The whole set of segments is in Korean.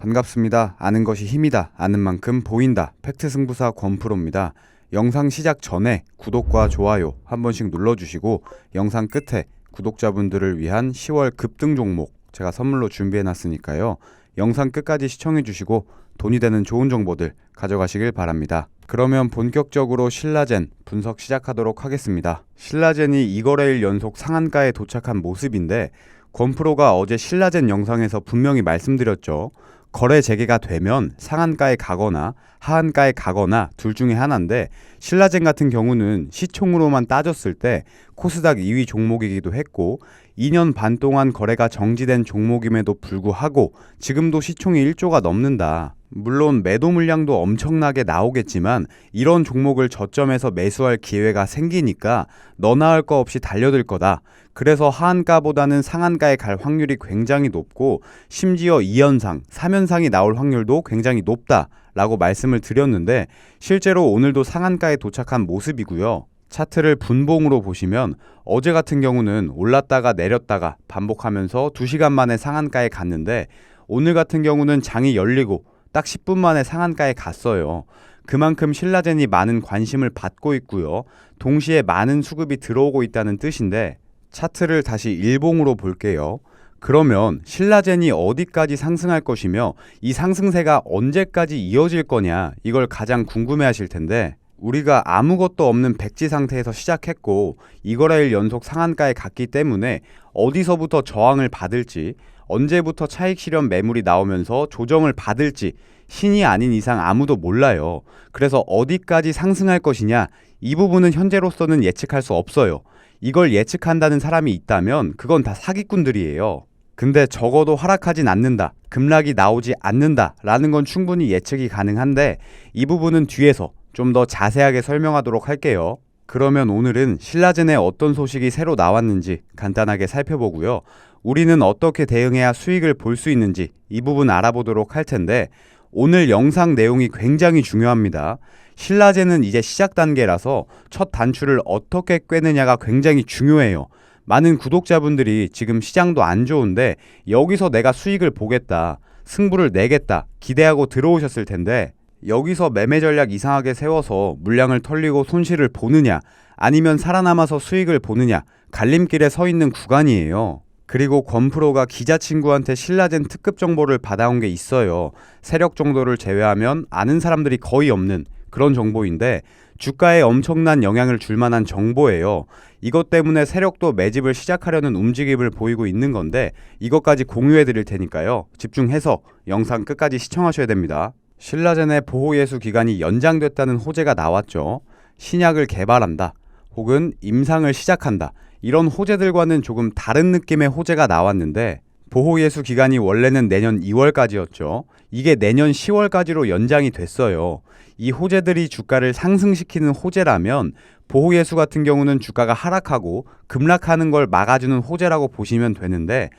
반갑습니다. 아는 것이 힘이다. 아는 만큼 보인다. 팩트 승부사 권프로입니다. 영상 시작 전에 구독과 좋아요 한 번씩 눌러주시고 영상 끝에 구독자분들을 위한 10월 급등 종목 제가 선물로 준비해놨으니까요. 영상 끝까지 시청해주시고 돈이 되는 좋은 정보들 가져가시길 바랍니다. 그러면 본격적으로 신라젠 분석 시작하도록 하겠습니다. 신라젠이 2거래일 연속 상한가에 도착한 모습인데 권프로가 어제 신라젠 영상에서 분명히 말씀드렸죠. 거래 재개가 되면 상한가에 가거나 하한가에 가거나 둘 중에 하나인데 신라젠 같은 경우는 시총으로만 따졌을 때 코스닥 2위 종목이기도 했고 2년 반 동안 거래가 정지된 종목임에도 불구하고 지금도 시총이 1조가 넘는다. 물론 매도 물량도 엄청나게 나오겠지만 이런 종목을 저점에서 매수할 기회가 생기니까 너나 할 거 없이 달려들 거다. 그래서 하한가보다는 상한가에 갈 확률이 굉장히 높고 심지어 2연상, 3연상이 나올 확률도 굉장히 높다 라고 말씀을 드렸는데 실제로 오늘도 상한가에 도착한 모습이고요. 차트를 분봉으로 보시면 어제 같은 경우는 올랐다가 내렸다가 반복하면서 2시간 만에 상한가에 갔는데 오늘 같은 경우는 장이 열리고 딱 10분 만에 상한가에 갔어요. 그만큼 신라젠이 많은 관심을 받고 있고요. 동시에 많은 수급이 들어오고 있다는 뜻인데 차트를 다시 일봉으로 볼게요. 그러면 신라젠이 어디까지 상승할 것이며 이 상승세가 언제까지 이어질 거냐 이걸 가장 궁금해 하실 텐데 우리가 아무것도 없는 백지 상태에서 시작했고 2거래일 연속 상한가에 갔기 때문에 어디서부터 저항을 받을지 언제부터 차익 실현 매물이 나오면서 조정을 받을지 신이 아닌 이상 아무도 몰라요. 그래서 어디까지 상승할 것이냐 이 부분은 현재로서는 예측할 수 없어요. 이걸 예측한다는 사람이 있다면 그건 다 사기꾼들이에요. 근데 적어도 하락하진 않는다, 급락이 나오지 않는다 라는 건 충분히 예측이 가능한데 이 부분은 뒤에서 좀 더 자세하게 설명하도록 할게요. 그러면 오늘은 신라젠에 어떤 소식이 새로 나왔는지 간단하게 살펴보고요. 우리는 어떻게 대응해야 수익을 볼 수 있는지 이 부분 알아보도록 할 텐데 오늘 영상 내용이 굉장히 중요합니다. 신라젠은 이제 시작 단계라서 첫 단추를 어떻게 꿰느냐가 굉장히 중요해요. 많은 구독자분들이 지금 시장도 안 좋은데 여기서 내가 수익을 보겠다, 승부를 내겠다 기대하고 들어오셨을 텐데 여기서 매매 전략 이상하게 세워서 물량을 털리고 손실을 보느냐 아니면 살아남아서 수익을 보느냐 갈림길에 서 있는 구간이에요. 그리고 권프로가 기자 친구한테 신라젠 특급 정보를 받아온 게 있어요. 세력 정도를 제외하면 아는 사람들이 거의 없는 그런 정보인데 주가에 엄청난 영향을 줄 만한 정보예요. 이것 때문에 세력도 매집을 시작하려는 움직임을 보이고 있는 건데 이것까지 공유해 드릴 테니까요. 집중해서 영상 끝까지 시청하셔야 됩니다. 신라젠의 보호예수 기간이 연장됐다는 호재가 나왔죠. 신약을 개발한다 혹은 임상을 시작한다 이런 호재들과는 조금 다른 느낌의 호재가 나왔는데 보호예수 기간이 원래는 내년 2월까지였죠. 이게 내년 10월까지로 연장이 됐어요. 이 호재들이 주가를 상승시키는 호재라면 보호예수 같은 경우는 주가가 하락하고 급락하는 걸 막아주는 호재라고 보시면 되는데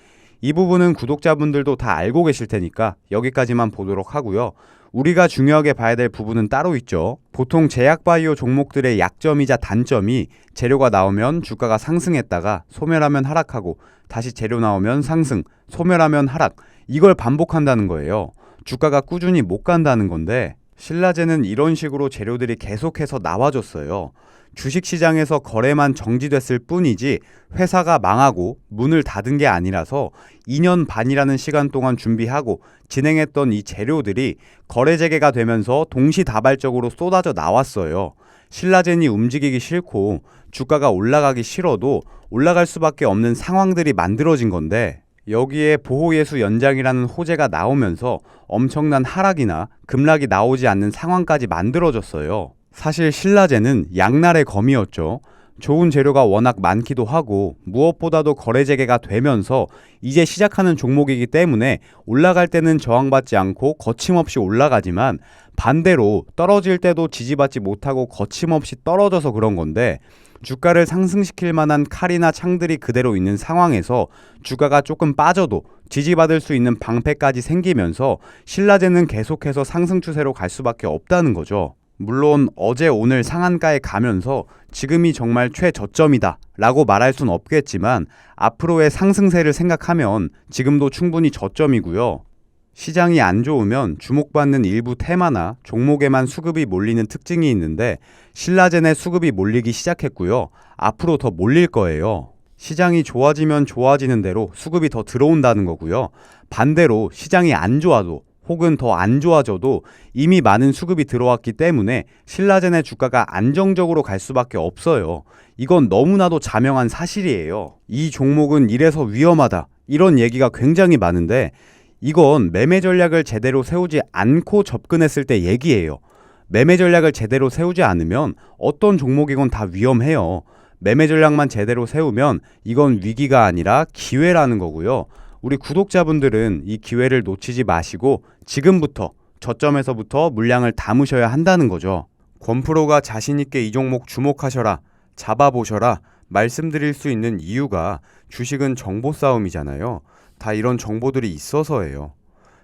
이 부분은 구독자분들도 다 알고 계실 테니까 여기까지만 보도록 하고요. 우리가 중요하게 봐야 될 부분은 따로 있죠. 보통 제약바이오 종목들의 약점이자 단점이 재료가 나오면 주가가 상승했다가 소멸하면 하락하고 다시 재료 나오면 상승, 소멸하면 하락 이걸 반복한다는 거예요. 주가가 꾸준히 못 간다는 건데 신라젠은 이런 식으로 재료들이 계속해서 나와줬어요. 주식시장에서 거래만 정지됐을 뿐이지 회사가 망하고 문을 닫은 게 아니라서 2년 반이라는 시간 동안 준비하고 진행했던 이 재료들이 거래 재개가 되면서 동시다발적으로 쏟아져 나왔어요. 신라젠이 움직이기 싫고 주가가 올라가기 싫어도 올라갈 수밖에 없는 상황들이 만들어진 건데 여기에 보호예수 연장이라는 호재가 나오면서 엄청난 하락이나 급락이 나오지 않는 상황까지 만들어졌어요. 사실 신라젠은 양날의 검이었죠. 좋은 재료가 워낙 많기도 하고 무엇보다도 거래 재개가 되면서 이제 시작하는 종목이기 때문에 올라갈 때는 저항받지 않고 거침없이 올라가지만 반대로 떨어질 때도 지지받지 못하고 거침없이 떨어져서 그런 건데 주가를 상승시킬 만한 칼이나 창들이 그대로 있는 상황에서 주가가 조금 빠져도 지지받을 수 있는 방패까지 생기면서 신라젠은 계속해서 상승 추세로 갈 수밖에 없다는 거죠. 물론 어제 오늘 상한가에 가면서 지금이 정말 최저점이다 라고 말할 순 없겠지만 앞으로의 상승세를 생각하면 지금도 충분히 저점이고요. 시장이 안 좋으면 주목받는 일부 테마나 종목에만 수급이 몰리는 특징이 있는데 신라젠에 수급이 몰리기 시작했고요. 앞으로 더 몰릴 거예요. 시장이 좋아지면 좋아지는 대로 수급이 더 들어온다는 거고요. 반대로 시장이 안 좋아도 혹은 더 안 좋아져도 이미 많은 수급이 들어왔기 때문에 신라젠의 주가가 안정적으로 갈 수밖에 없어요. 이건 너무나도 자명한 사실이에요. 이 종목은 이래서 위험하다. 이런 얘기가 굉장히 많은데 이건 매매 전략을 제대로 세우지 않고 접근했을 때 얘기예요. 매매 전략을 제대로 세우지 않으면 어떤 종목이건 다 위험해요. 매매 전략만 제대로 세우면 이건 위기가 아니라 기회라는 거고요. 우리 구독자분들은 이 기회를 놓치지 마시고 지금부터 저점에서부터 물량을 담으셔야 한다는 거죠. 권프로가 자신있게 이 종목 주목하셔라, 잡아보셔라 말씀드릴 수 있는 이유가 주식은 정보 싸움이잖아요. 다 이런 정보들이 있어서예요.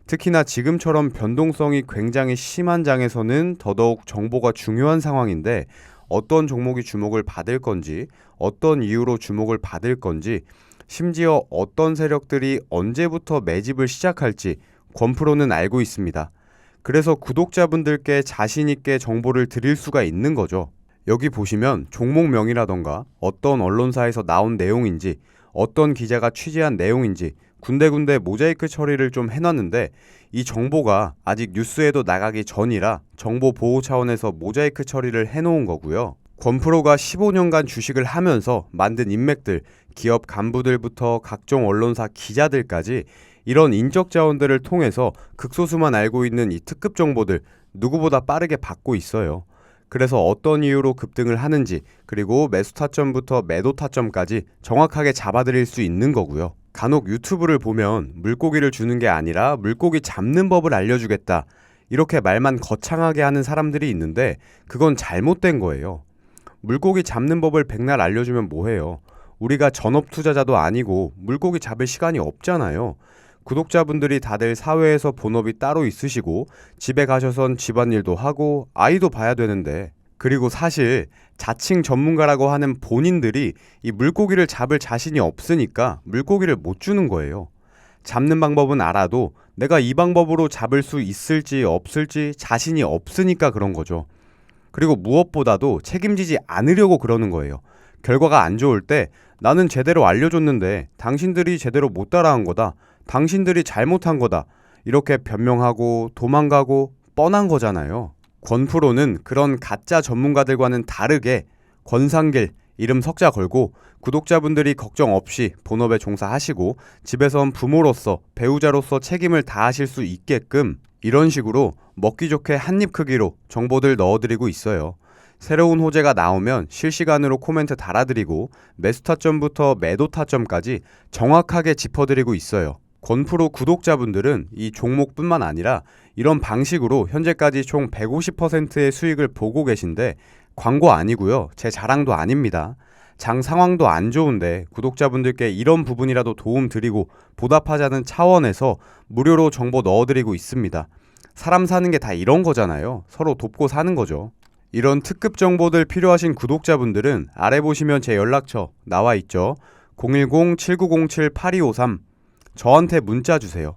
특히나 지금처럼 변동성이 굉장히 심한 장에서는 더더욱 정보가 중요한 상황인데 어떤 종목이 주목을 받을 건지, 어떤 이유로 주목을 받을 건지, 심지어 어떤 세력들이 언제부터 매집을 시작할지 권프로는 알고 있습니다. 그래서 구독자분들께 자신있게 정보를 드릴 수가 있는 거죠. 여기 보시면 종목명이라던가 어떤 언론사에서 나온 내용인지, 어떤 기자가 취재한 내용인지 군데군데 모자이크 처리를 좀 해놨는데 이 정보가 아직 뉴스에도 나가기 전이라 정보 보호 차원에서 모자이크 처리를 해놓은 거고요. 권프로가 15년간 주식을 하면서 만든 인맥들, 기업 간부들부터 각종 언론사 기자들까지 이런 인적 자원들을 통해서 극소수만 알고 있는 이 특급 정보들 누구보다 빠르게 받고 있어요. 그래서 어떤 이유로 급등을 하는지, 그리고 매수 타점부터 매도 타점까지 정확하게 잡아드릴 수 있는 거고요. 간혹 유튜브를 보면 물고기를 주는 게 아니라 물고기 잡는 법을 알려주겠다, 이렇게 말만 거창하게 하는 사람들이 있는데 그건 잘못된 거예요. 물고기 잡는 법을 백날 알려주면 뭐해요? 우리가 전업 투자자도 아니고 물고기 잡을 시간이 없잖아요. 구독자분들이 다들 사회에서 본업이 따로 있으시고 집에 가셔선 집안일도 하고 아이도 봐야 되는데, 그리고 사실 자칭 전문가라고 하는 본인들이 이 물고기를 잡을 자신이 없으니까 물고기를 못 주는 거예요. 잡는 방법은 알아도 내가 이 방법으로 잡을 수 있을지 없을지 자신이 없으니까 그런 거죠. 그리고 무엇보다도 책임지지 않으려고 그러는 거예요. 결과가 안 좋을 때 나는 제대로 알려줬는데 당신들이 제대로 못 따라한 거다, 당신들이 잘못한 거다, 이렇게 변명하고 도망가고 뻔한 거잖아요. 권프로는 그런 가짜 전문가들과는 다르게 권상길 이름 석자 걸고 구독자분들이 걱정 없이 본업에 종사하시고 집에선 부모로서 배우자로서 책임을 다하실 수 있게끔 이런 식으로 먹기 좋게 한입 크기로 정보들 넣어드리고 있어요. 새로운 호재가 나오면 실시간으로 코멘트 달아드리고 매수 타점부터 매도 타점까지 정확하게 짚어드리고 있어요. 권프로 구독자분들은 이 종목뿐만 아니라 이런 방식으로 현재까지 총 150%의 수익을 보고 계신데 광고 아니고요. 제 자랑도 아닙니다. 장 상황도 안 좋은데 구독자분들께 이런 부분이라도 도움 드리고 보답하자는 차원에서 무료로 정보 넣어드리고 있습니다. 사람 사는 게 다 이런 거잖아요. 서로 돕고 사는 거죠. 이런 특급 정보들 필요하신 구독자분들은 아래 보시면 제 연락처 나와 있죠. 010-7907-8253 저한테 문자 주세요.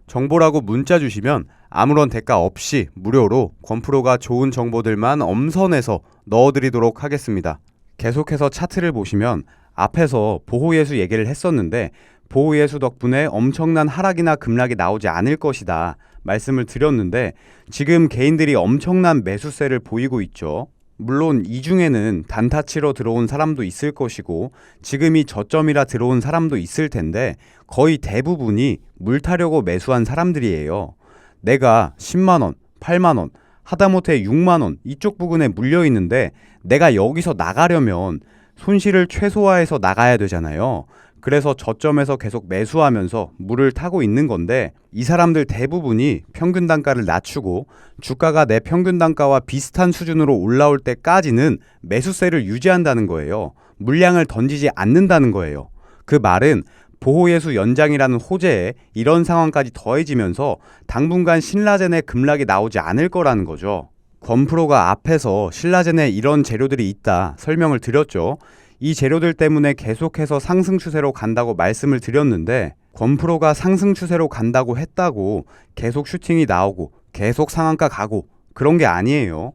정보라고 문자 주시면 아무런 대가 없이 무료로 권프로가 좋은 정보들만 엄선해서 넣어드리도록 하겠습니다. 계속해서 차트를 보시면 앞에서 보호예수 얘기를 했었는데 보호예수 덕분에 엄청난 하락이나 급락이 나오지 않을 것이다 말씀을 드렸는데 지금 개인들이 엄청난 매수세를 보이고 있죠. 물론 이 중에는 단타 치러 들어온 사람도 있을 것이고 지금이 저점이라 들어온 사람도 있을 텐데 거의 대부분이 물 타려고 매수한 사람들이에요. 내가 10만원, 8만원, 하다못해 6만원 이쪽 부근에 물려 있는데 내가 여기서 나가려면 손실을 최소화해서 나가야 되잖아요. 그래서 저점에서 계속 매수하면서 물을 타고 있는 건데 이 사람들 대부분이 평균 단가를 낮추고 주가가 내 평균 단가와 비슷한 수준으로 올라올 때까지는 매수세를 유지한다는 거예요. 물량을 던지지 않는다는 거예요. 그 말은 보호예수 연장이라는 호재에 이런 상황까지 더해지면서 당분간 신라젠의 급락이 나오지 않을 거라는 거죠. 권프로가 앞에서 신라젠에 이런 재료들이 있다 설명을 드렸죠. 이 재료들 때문에 계속해서 상승 추세로 간다고 말씀을 드렸는데 권프로가 상승 추세로 간다고 했다고 계속 슈팅이 나오고 계속 상한가 가고 그런 게 아니에요.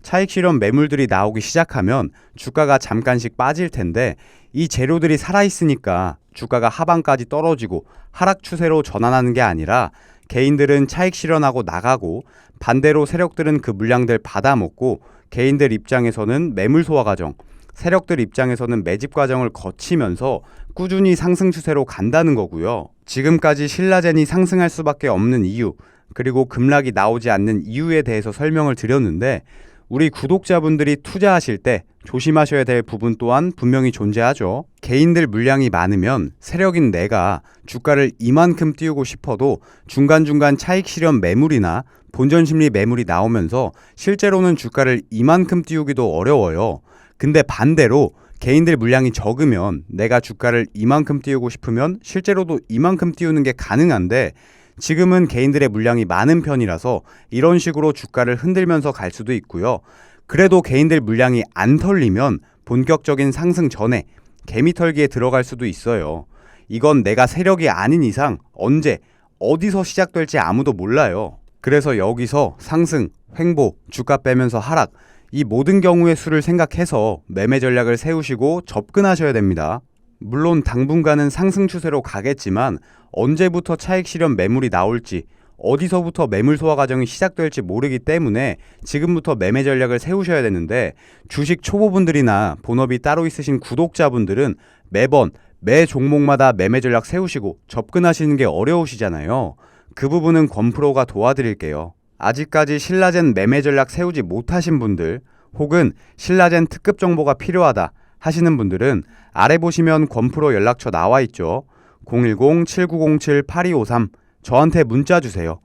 차익 실현 매물들이 나오기 시작하면 주가가 잠깐씩 빠질 텐데 이 재료들이 살아있으니까 주가가 하방까지 떨어지고 하락 추세로 전환하는 게 아니라 개인들은 차익 실현하고 나가고 반대로 세력들은 그 물량들 받아먹고 개인들 입장에서는 매물 소화 과정, 세력들 입장에서는 매집 과정을 거치면서 꾸준히 상승 추세로 간다는 거고요. 지금까지 신라젠이 상승할 수밖에 없는 이유, 그리고 급락이 나오지 않는 이유에 대해서 설명을 드렸는데 우리 구독자분들이 투자하실 때 조심하셔야 될 부분 또한 분명히 존재하죠. 개인들 물량이 많으면 세력인 내가 주가를 이만큼 띄우고 싶어도 중간중간 차익 실현 매물이나 본전 심리 매물이 나오면서 실제로는 주가를 이만큼 띄우기도 어려워요. 근데 반대로 개인들 물량이 적으면 내가 주가를 이만큼 띄우고 싶으면 실제로도 이만큼 띄우는 게 가능한데 지금은 개인들의 물량이 많은 편이라서 이런 식으로 주가를 흔들면서 갈 수도 있고요. 그래도 개인들 물량이 안 털리면 본격적인 상승 전에 개미털기에 들어갈 수도 있어요. 이건 내가 세력이 아닌 이상 언제 어디서 시작될지 아무도 몰라요. 그래서 여기서 상승, 횡보, 주가 빼면서 하락 이 모든 경우의 수를 생각해서 매매 전략을 세우시고 접근하셔야 됩니다. 물론 당분간은 상승 추세로 가겠지만 언제부터 차익 실현 매물이 나올지 어디서부터 매물 소화 과정이 시작될지 모르기 때문에 지금부터 매매 전략을 세우셔야 되는데 주식 초보분들이나 본업이 따로 있으신 구독자분들은 매번 매 종목마다 매매 전략 세우시고 접근하시는 게 어려우시잖아요. 그 부분은 권프로가 도와드릴게요. 아직까지 신라젠 매매 전략 세우지 못하신 분들 혹은 신라젠 특급 정보가 필요하다 하시는 분들은 아래 보시면 권프로 연락처 나와 있죠. 010-7907-8253 저한테 문자 주세요.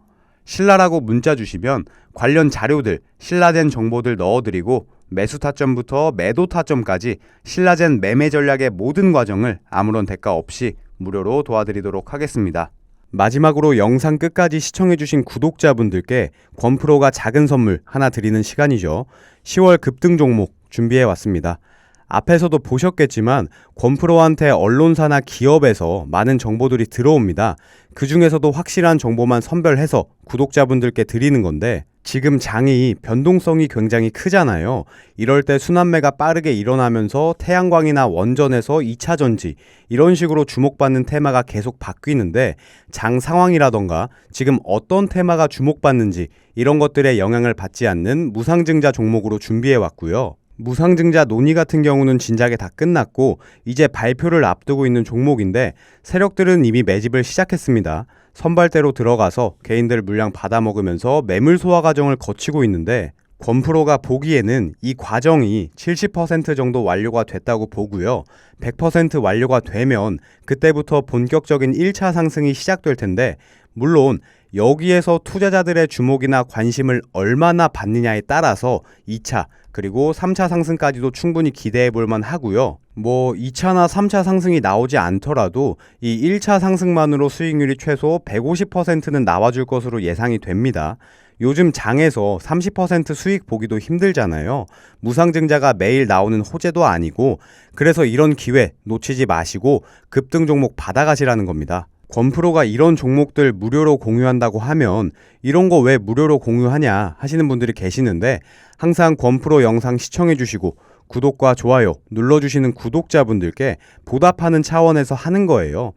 신라라고 문자 주시면 관련 자료들, 신라젠 정보들 넣어드리고 매수 타점부터 매도 타점까지 신라젠 매매 전략의 모든 과정을 아무런 대가 없이 무료로 도와드리도록 하겠습니다. 마지막으로 영상 끝까지 시청해주신 구독자분들께 권프로가 작은 선물 하나 드리는 시간이죠. 10월 급등 종목 준비해왔습니다. 앞에서도 보셨겠지만 권프로한테 언론사나 기업에서 많은 정보들이 들어옵니다. 그 중에서도 확실한 정보만 선별해서 구독자분들께 드리는 건데 지금 장이 변동성이 굉장히 크잖아요. 이럴 때 순환매가 빠르게 일어나면서 태양광이나 원전에서 2차 전지 이런 식으로 주목받는 테마가 계속 바뀌는데 장 상황이라던가 지금 어떤 테마가 주목받는지 이런 것들에 영향을 받지 않는 무상증자 종목으로 준비해 왔고요. 무상증자 논의 같은 경우는 진작에 다 끝났고 이제 발표를 앞두고 있는 종목인데 세력들은 이미 매집을 시작했습니다. 선발대로 들어가서 개인들 물량 받아먹으면서 매물 소화 과정을 거치고 있는데 권프로가 보기에는 이 과정이 70% 정도 완료가 됐다고 보고요. 100% 완료가 되면 그때부터 본격적인 1차 상승이 시작될 텐데 물론 여기에서 투자자들의 주목이나 관심을 얼마나 받느냐에 따라서 2차 그리고 3차 상승까지도 충분히 기대해 볼 만하고요. 2차나 3차 상승이 나오지 않더라도 이 1차 상승만으로 수익률이 최소 150%는 나와줄 것으로 예상이 됩니다. 요즘 장에서 30% 수익 보기도 힘들잖아요. 무상증자가 매일 나오는 호재도 아니고 그래서 이런 기회 놓치지 마시고 급등 종목 받아가시라는 겁니다. 권프로가 이런 종목들 무료로 공유한다고 하면 이런 거 왜 무료로 공유하냐 하시는 분들이 계시는데 항상 권프로 영상 시청해 주시고 구독과 좋아요 눌러주시는 구독자분들께 보답하는 차원에서 하는 거예요.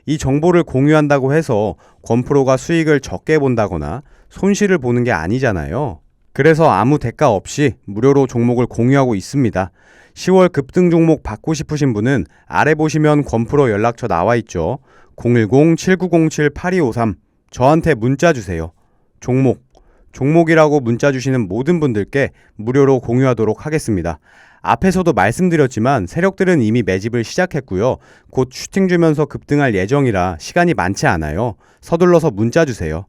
이 정보를 공유한다고 해서 권프로가 수익을 적게 본다거나 손실을 보는 게 아니잖아요. 그래서 아무 대가 없이 무료로 종목을 공유하고 있습니다. 10월 급등 종목 받고 싶으신 분은 아래 보시면 권프로 연락처 나와 있죠. 010-7907-8253 저한테 문자 주세요. 종목이라고 문자 주시는 모든 분들께 무료로 공유하도록 하겠습니다. 앞에서도 말씀드렸지만 세력들은 이미 매집을 시작했고요. 곧 슈팅 주면서 급등할 예정이라 시간이 많지 않아요. 서둘러서 문자 주세요.